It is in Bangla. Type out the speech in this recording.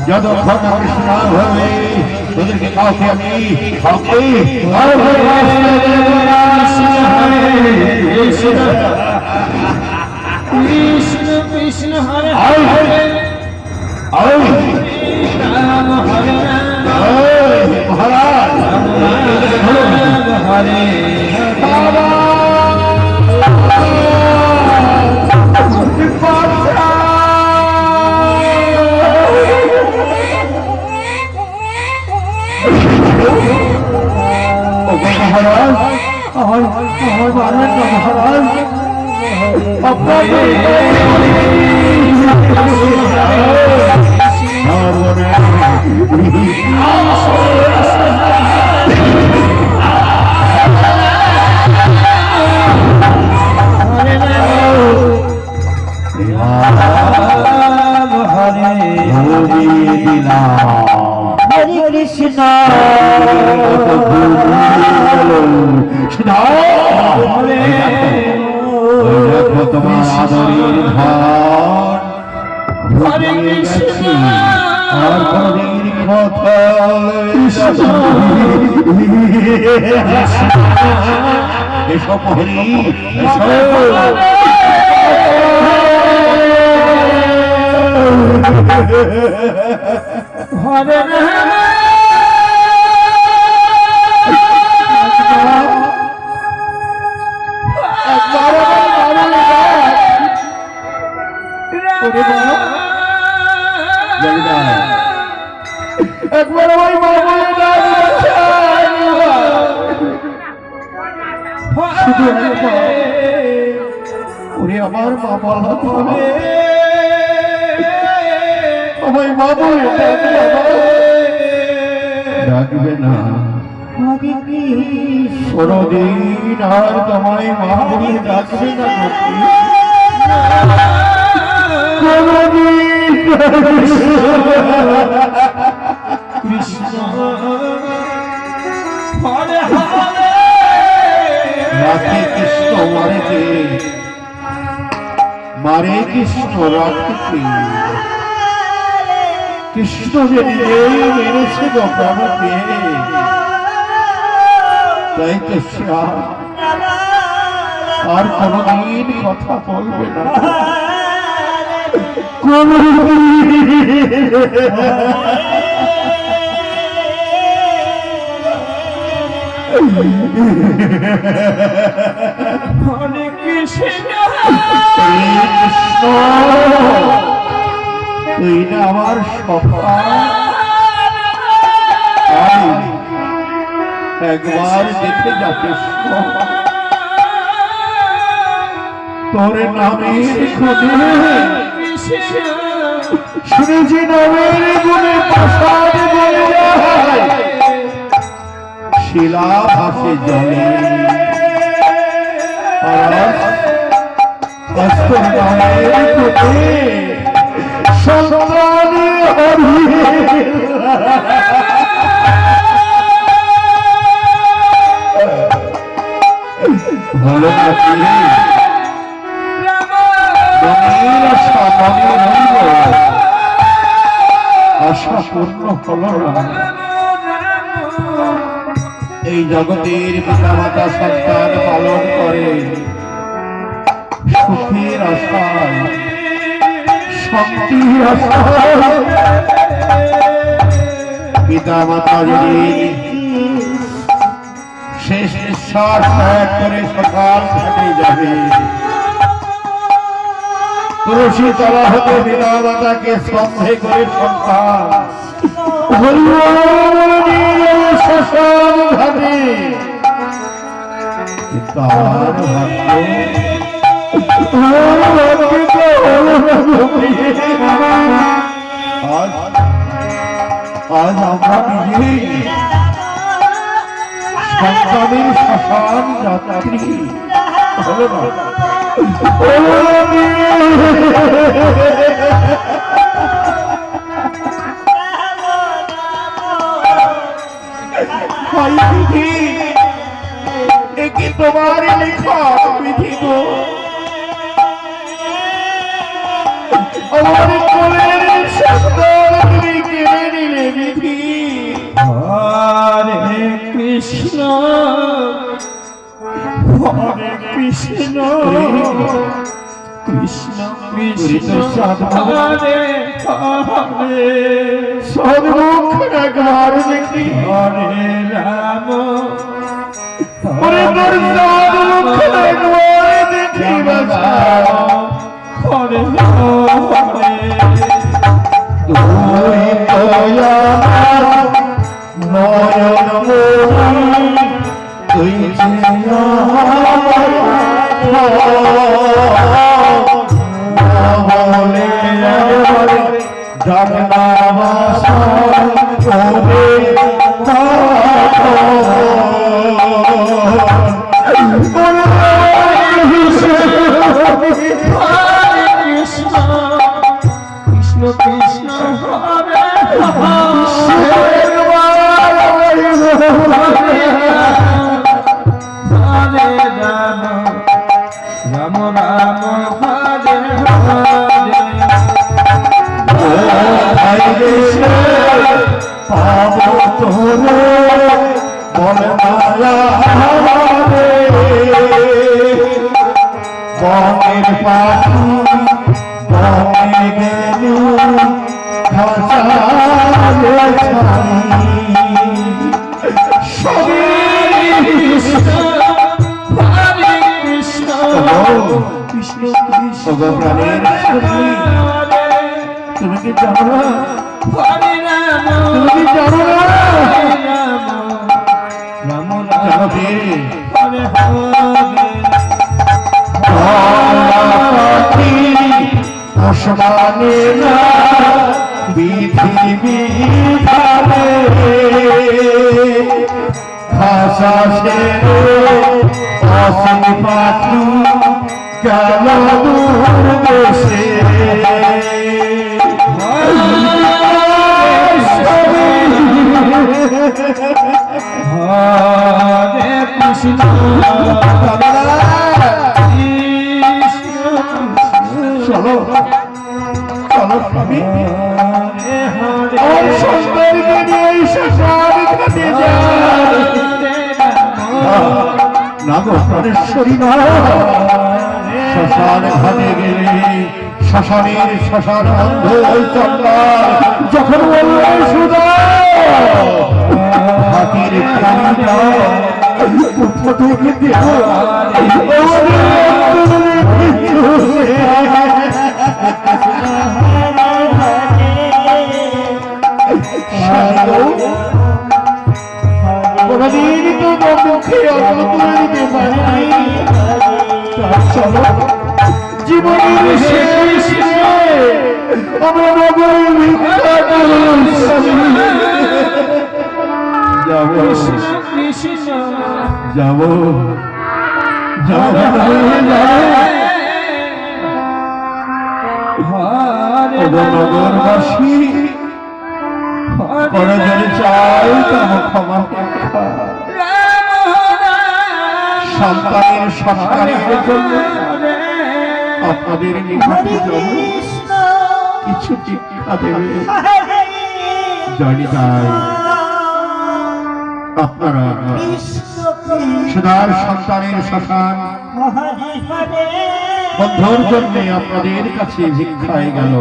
যতক্ষণ কৃষ্ণ হবে তোদেরকে কাউকে আমি কৃষ্ণ কৃষ্ণ হরে হরে রাম হরে মহারাজ হরে তোমার আদরের ঘর আর কোনদিন কথা এসব হরি হরে একবার ওই মা ওরে আমার মা বলা আমায় মা বলে ডাকবে না কোনদিন আর তোমায় মা বলে ডাকবে না কৃষ্ণ হরে হরে রাখে কৃষ্ণ মারেছে মারে কৃষ্ণ রাখতে কৃষ্ণ যে নিজেই মেরেছে গো প্রাণকে তাই তো শ্যাম আর কোনদিন কথা বলবে না হরে কৃষ্ণ তুই না আমার সখা একবার দেখে যা কৃষ্ণ তোর নামের গুণে শুনেছি নামের গুণে প্রসাদ বলে যায় শিলা ভাসে জলে নামের গুণে সন্তান ভালো আশা পূর্ণ হলো না। এই জগতের পিতা মাতা সন্তান পালন করে সুখের আশায়, শক্তির আশায়। পিতা মাতা যদি শেষ নিঃশ্বাস ত্যাগ করে সকাল ঘাটে যাবে, তুলসী তলা হতে পিতা মাতাকে স্পর্শে করে সন্তান শ্মশান ঘাটে। তার ভাগ্য আজ আমরা নিজেই সন্তানের শ্মশান যাত্রী হলো না। একে তোমার লেখা বিধি গো, আমার কোলের সন্তান তুমি কেড়ে নিলে বিধি। হরে কৃষ্ণ হরে কৃষ্ণ কৃষ্ণ কৃষ্ণ হরে হরে। সন্মুখ একবার দেখি হরে রাম ওরে তোর সন্মুখ একবার দেখি বাছা। হরে হরে তুই দয়ার নয়ন মনি, তুই কৃষ্ণ কৃষ্ণ হরে হরে রাম রাম রাম হরে হরে। বনের পাখি বনে গেলু খাঁচায় ছাড়ি। কৃষ্ণ হরে কৃষ্ণ কৃষ্ণ কৃষ্ণ ওগো প্রাণের স্বামী, তুমি কি জানো না? হরে রাম তুমি কি জানো না? রাম রাম জানো কে? হরে হরে। আসমানে না বিধি বিধানে ভাষা সে অসীম পাখি গেল দূর দেশে। হরে কৃষ্ণ চলো চলো স্বামী, হরে হরে আমার সন্তানকে নিয়ে শ্মশান ঘাটে যাই। না গো প্রাণেশ্বরী না, শ্মশান ঘাটে গেলে শ্মশানের শ্মশান বন্ধ চন্দ্র যখন বলবে সুদা হাতির খানিটা পুত্র থেকে দেব কোনদিন তো মুখে অন্ন তুলে দিতে পারি নাই। চলো জীবনের শেষ আমরা নগর ভিক্ষা যাবো কৃষ্ণ যাবো যাবো নগরবাসী করজনে চাই তব ক্ষমা সন্তানের সংস্কারের জন্য আপনাদের নিকটে কিছু শিক্ষা দেবে। জয়নিতাই আপনারা সুধার সন্তানের শ্মশান বন্ধুর জন্য আপনাদের কাছে ভিক্ষায় গেল।